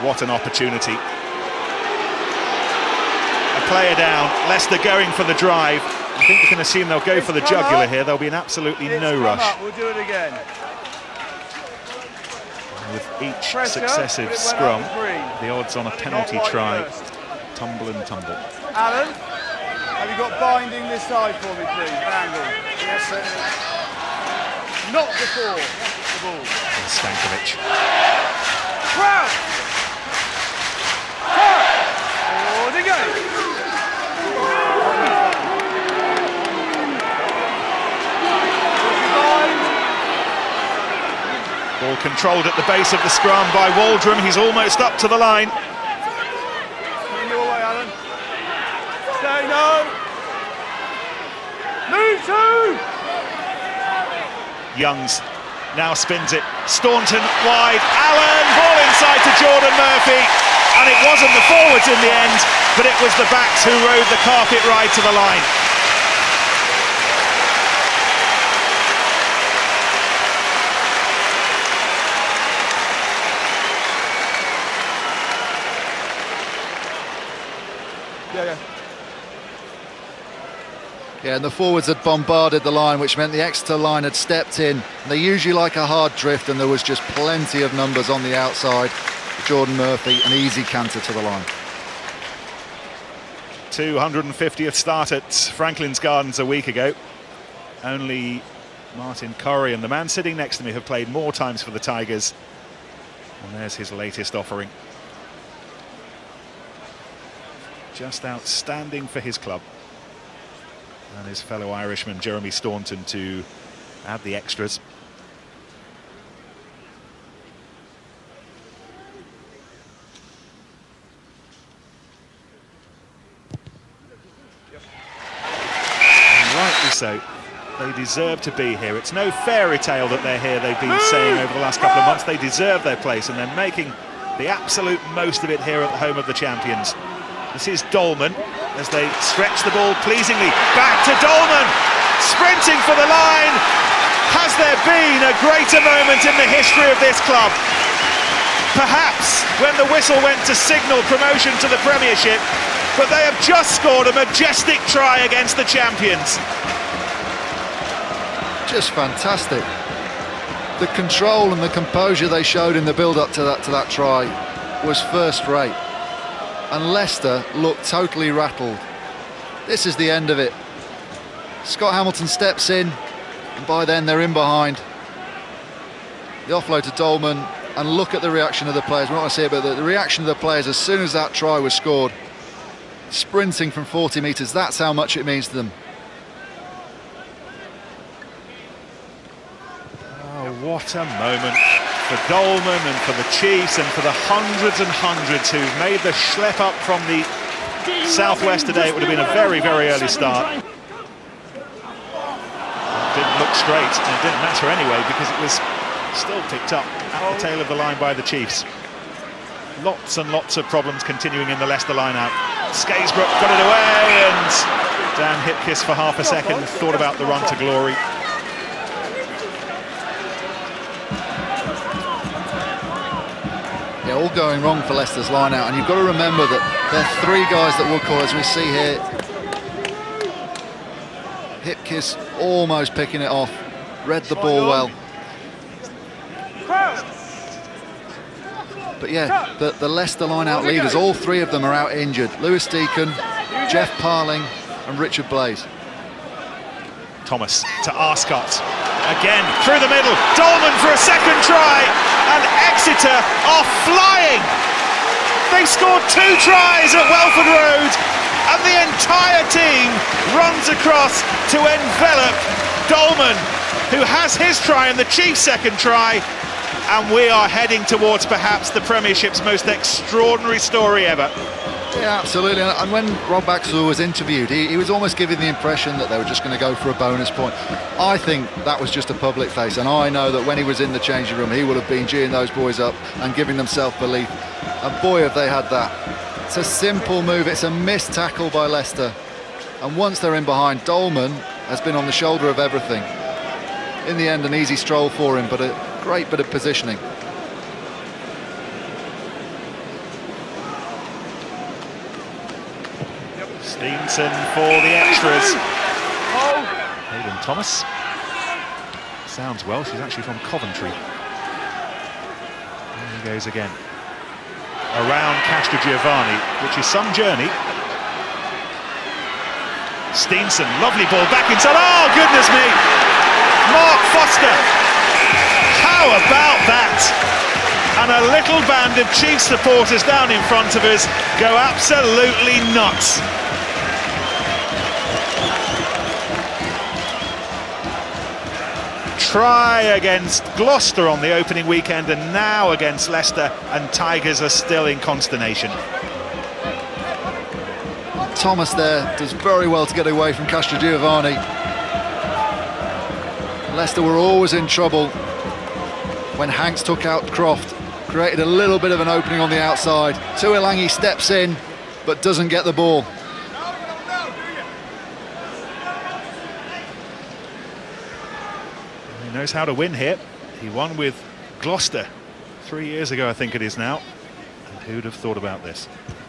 What an opportunity. A player down, Leicester going for the drive. I think we can assume they'll go for the jugular here. There'll be absolutely no rush. We'll do it again. With each successive scrum, the odds on a penalty try tumble and tumble. Alan, have you got binding this side for me, please? Angle. Yes, sir. Not before the ball. Stankovic. Crowd! Forward again! Ball controlled at the base of the scrum by Waldrum. He's almost up to the line. Coming your way, Alan. Stay, no! Move to! Youngs now spins it. Staunton wide. Allen, ball inside to Jordan Murphy. And it wasn't the forwards in the end, but it was the backs who rode the carpet ride to the line. Yeah, and the forwards had bombarded the line, which meant the Exeter line had stepped in. And they usually like a hard drift, and there was just plenty of numbers on the outside. Jordan Murphy, an easy canter to the line. 250th start at Franklin's Gardens a week ago. Only Martin Corrie and the man sitting next to me have played more times for the Tigers. And there's his latest offering. Just outstanding for his club. And his fellow Irishman, Jeremy Staunton, to add the extras. And rightly so. They deserve to be here. It's no fairy tale that they're here, they've been saying over the last couple of months. They deserve their place, and they're making the absolute most of it here at the home of the champions. This is Dolman as they stretch the ball pleasingly. Back to Dolman, sprinting for the line. Has there been a greater moment in the history of this club? Perhaps when the whistle went to signal promotion to the Premiership, but they have just scored a majestic try against the champions. Just fantastic. The control and the composure they showed in the build-up to that try was first rate. And Leicester looked totally rattled. This is the end of it. Scott Hamilton steps in, and by then they're in behind. The offload to Dolman, and look at the reaction of the players. We're not going to see it, but the reaction of the players as soon as that try was scored. Sprinting from 40 metres, that's how much it means to them. Oh, what a moment for Dolman and for the Chiefs and for the hundreds and hundreds who've made the schlep up from the southwest today. It would have been a very, very early start. It didn't look straight, and it didn't matter anyway because it was still picked up at the tail of the line by the Chiefs. Lots and lots of problems continuing in the Leicester line-out. Skaysbrook got it away, and Dan Hipkiss for half a second thought about the run to glory. Yeah, all going wrong for Leicester's line-out, and you've got to remember that there are three guys that will call, as we see here. Hipkiss almost picking it off, read the ball well. But yeah, the Leicester line-out leaders, all three of them are out injured. Lewis Deacon, Jeff Parling and Richard Blaze. Thomas to Arscott. Again, through the middle. Dolman for a second try. And Exeter are flying. They scored 2 tries at Welford Road. And the entire team runs across to envelop Dolman, who has his try and the Chiefs' second try. And we are heading towards perhaps the Premiership's most extraordinary story ever. Yeah, absolutely. And when Rob Baxter was interviewed, he was almost giving the impression that they were just going to go for a bonus point. I think that was just a public face, and I know that when he was in the changing room, he would have been geeing those boys up and giving them self-belief. And boy, have they had that. It's a simple move. It's a missed tackle by Leicester. And once they're in behind, Dolman has been on the shoulder of everything. In the end, an easy stroll for him, but a great bit of positioning. Saracen for the extras. Hayden Thomas. Sounds Welsh, she's actually from Coventry. There he goes again. Around Castrogiovanni, which is some journey. Steenson, lovely ball back inside. Oh, goodness me! Mark Foster. How about that? And a little band of Chiefs supporters down in front of us go absolutely nuts. Try against Gloucester on the opening weekend, and now against Leicester, and Tigers are still in consternation. Thomas there does very well to get away from Castrogiovanni. Leicester were always in trouble when Hanks took out Croft, created a little bit of an opening on the outside. Tuilangi steps in but doesn't get the ball. He knows how to win here. He won with Gloucester 3 years ago, I think it is now. And who'd have thought about this?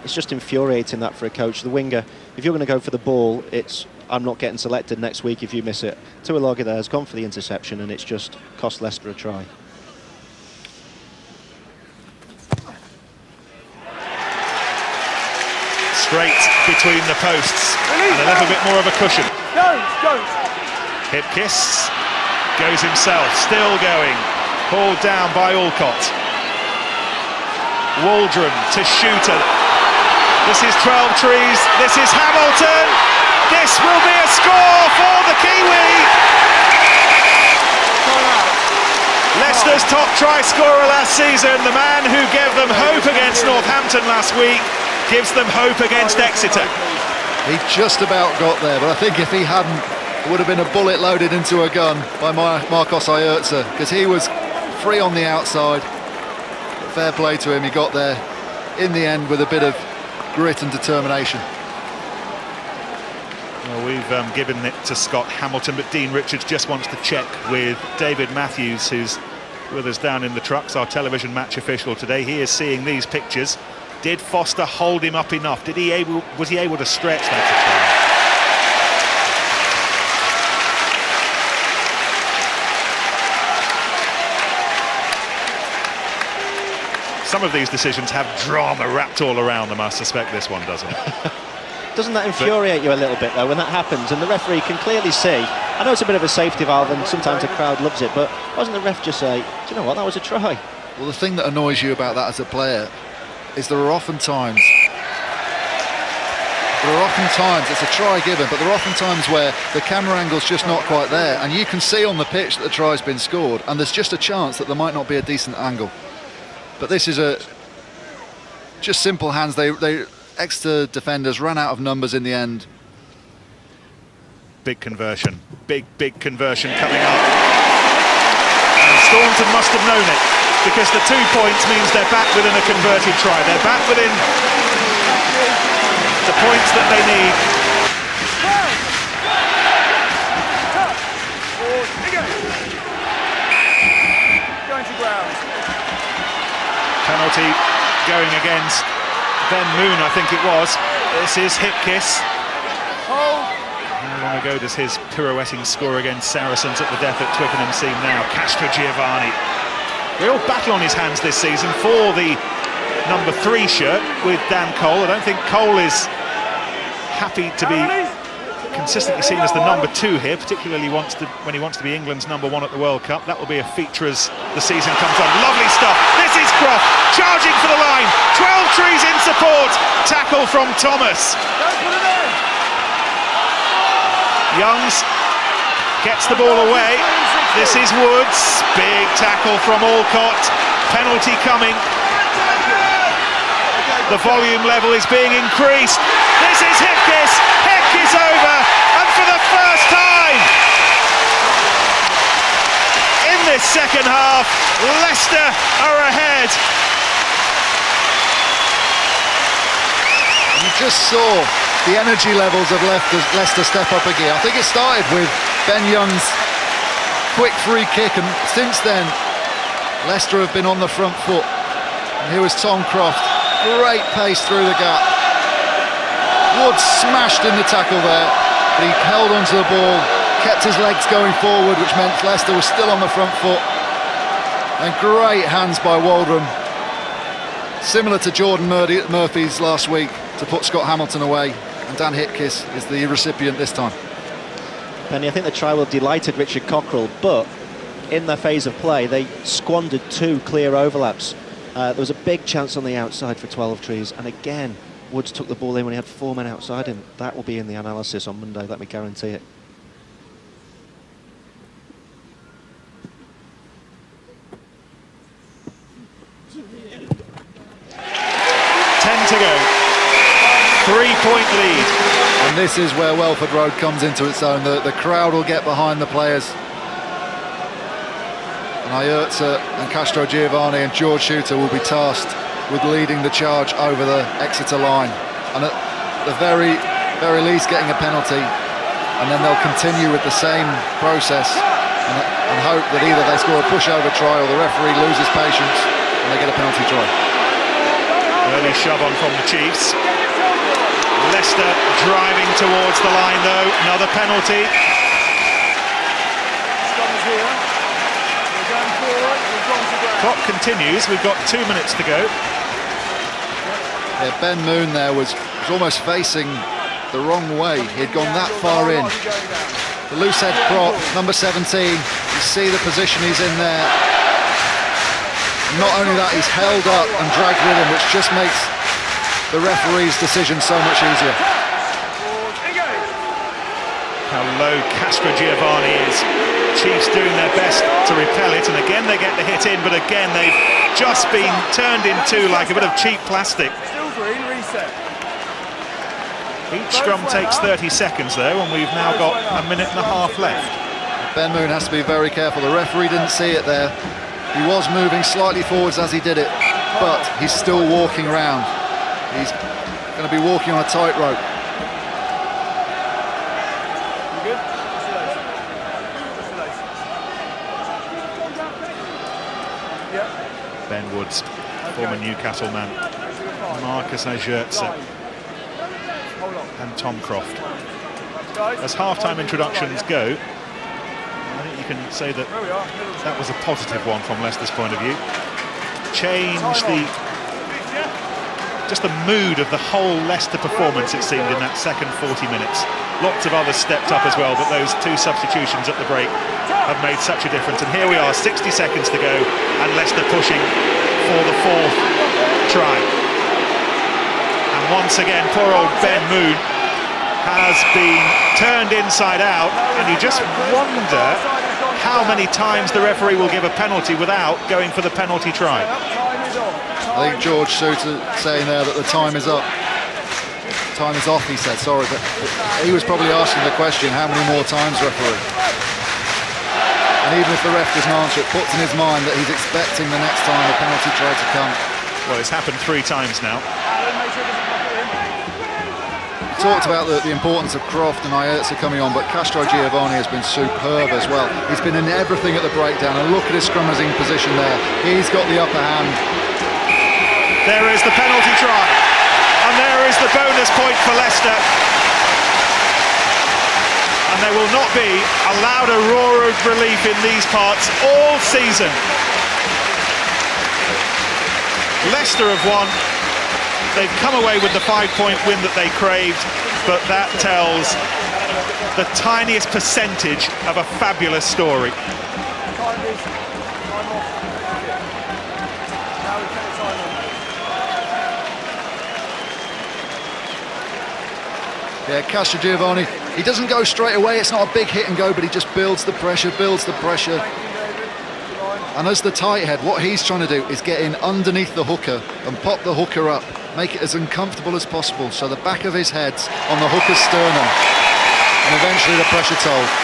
It's just infuriating that for a coach. The winger, if you're going to go for the ball, it's I'm not getting selected next week if you miss it. Tuilangi there has gone for the interception, and it's just cost Leicester a try. Straight between the posts and a little bit more of a cushion. Hip kiss, goes himself, still going, pulled down by Alcott. Waldron to Shooter. This is 12 Trees, this is Hamilton. This will be a score for the Kiwi. Leicester's top try scorer last season, the man who gave them hope against Northampton last week, gives them hope against Exeter. He just about got there, but I think if he hadn't, it would have been a bullet loaded into a gun by Marcos Ayerza, because he was free on the outside. But fair play to him, he got there in the end with a bit of grit and determination. Well, we've given it to Scott Hamilton, but Dean Richards just wants to check with David Matthews, who's with us down in the trucks, our television match official today. He is seeing these pictures. Did Foster hold him up enough? Was he able to stretch that to try? Some of these decisions have drama wrapped all around them. I suspect this one doesn't. Doesn't that infuriate you a little bit, though, when that happens and the referee can clearly see? I know it's a bit of a safety valve and sometimes the crowd loves it, but doesn't the ref just say, do you know what, that was a try? Well, the thing that annoys you about that as a player is there are often times, it's a try given, but there are often times where the camera angle's just not quite there, and you can see on the pitch that the try's been scored, and there's just a chance that there might not be a decent angle. But this is just simple hands. They Exeter defenders ran out of numbers in the end. Big conversion, big conversion coming up. And Staunton must have known it, because the 2 points means they're back within a converted try. They're back within the points that they need. Going to ground. Penalty going against Ben Moon, I think it was. This is Hipkiss. How long ago does his pirouetting score against Saracens at the death at Twickenham seem now? Castrogiovanni. Real battle on his hands this season for the number 3 shirt with Dan Cole. I don't think Cole is happy to be consistently seen as the number 2 here, particularly when he wants to be England's number 1 at the World Cup. That will be a feature as the season comes on. Lovely stuff. This is Croft charging for the line. 12 Trees in support. Tackle from Thomas. Youngs gets the ball away. This is Woods. Big tackle from Alcott. Penalty coming. The volume level is being increased. This is Hipkiss. Hipkiss over, and for the first time in this second half, Leicester are ahead. You just saw the energy levels of Leicester step up a gear. I think it started with Ben Young's quick free kick, and since then Leicester have been on the front foot. And here was Tom Croft, great pace through the gap. Wood smashed in the tackle there, but he held onto the ball, kept his legs going forward, which meant Leicester was still on the front foot. And great hands by Waldron, similar to Jordan Murphy's last week, to put Scott Hamilton away, and Dan Hitkis is the recipient this time. Penny, I think the try will have delighted Richard Cockrell, but in their phase of play they squandered 2 clear overlaps. There was a big chance on the outside for 12 trees, and again Woods took the ball in when he had 4 men outside him. That will be in the analysis on Monday, let me guarantee it. To go. 3-point lead. And this is where Welford Road comes into its own. The crowd will get behind the players. And Ajertse and Castro Giovanni and George Shooter will be tasked with leading the charge over the Exeter line. And at the very least getting a penalty. And then they'll continue with the same process and hope that either they score a pushover try or the referee loses patience and they get a penalty try. Early shove on from the Chiefs. Leicester driving towards the line though. Another penalty. Clock continues. We've got 2 minutes to go. Yeah, Ben Moon there was almost facing the wrong way. He'd gone that far in. The loose head prop, number 17. You see the position he's in there. Not only that, he's held up and dragged with him, which just makes the referee's decision so much easier. How low Castro Giovanni is. Chiefs doing their best to repel it, and again they get the hit in, but again they've just been turned in two like a bit of cheap plastic. Each scrum takes 30 seconds though, and we've now got a minute and a half left. Ben Moon has to be very careful. The referee didn't see it there. He was moving slightly forwards as he did it, but he's still walking around. He's going to be walking on a tightrope. You good? Yeah. Ben Woods, former Newcastle man, Marcus Ajertse and Tom Croft. As half-time introductions go, I think you can say that that was a positive one from Leicester's point of view. Changed just the mood of the whole Leicester performance, it seemed, in that second 40 minutes. Lots of others stepped up as well, but those 2 substitutions at the break have made such a difference. And here we are, 60 seconds to go, and Leicester pushing for the 4th try. And once again, poor old Ben Moon has been turned inside out, and you just wonder how many times the referee will give a penalty without going for the penalty try. I think George Shooter saying there that the time is up. Time is off, he said, sorry, but he was probably asking the question, how many more times, referee? And even if the ref doesn't answer, it puts in his mind that he's expecting the next time the penalty try to come. Well, it's happened 3 times now. Talked about the importance of Croft and Ajertse coming on, but Castro Giovanni has been superb as well. He's been in everything at the breakdown, and look at his scrummaging position there. He's got the upper hand. There is the penalty try, and there is the bonus point for Leicester. And there will not be a louder roar of relief in these parts all season. Leicester have won. They've come away with the 5-point win that they craved, but that tells the tiniest percentage of a fabulous story. Yeah, Castro Giovanni, he doesn't go straight away, it's not a big hit and go, but he just builds the pressure. And as the tight head, what he's trying to do is get in underneath the hooker and pop the hooker up, make it as uncomfortable as possible, so the back of his head's on the hooker's sternum, and eventually the pressure told.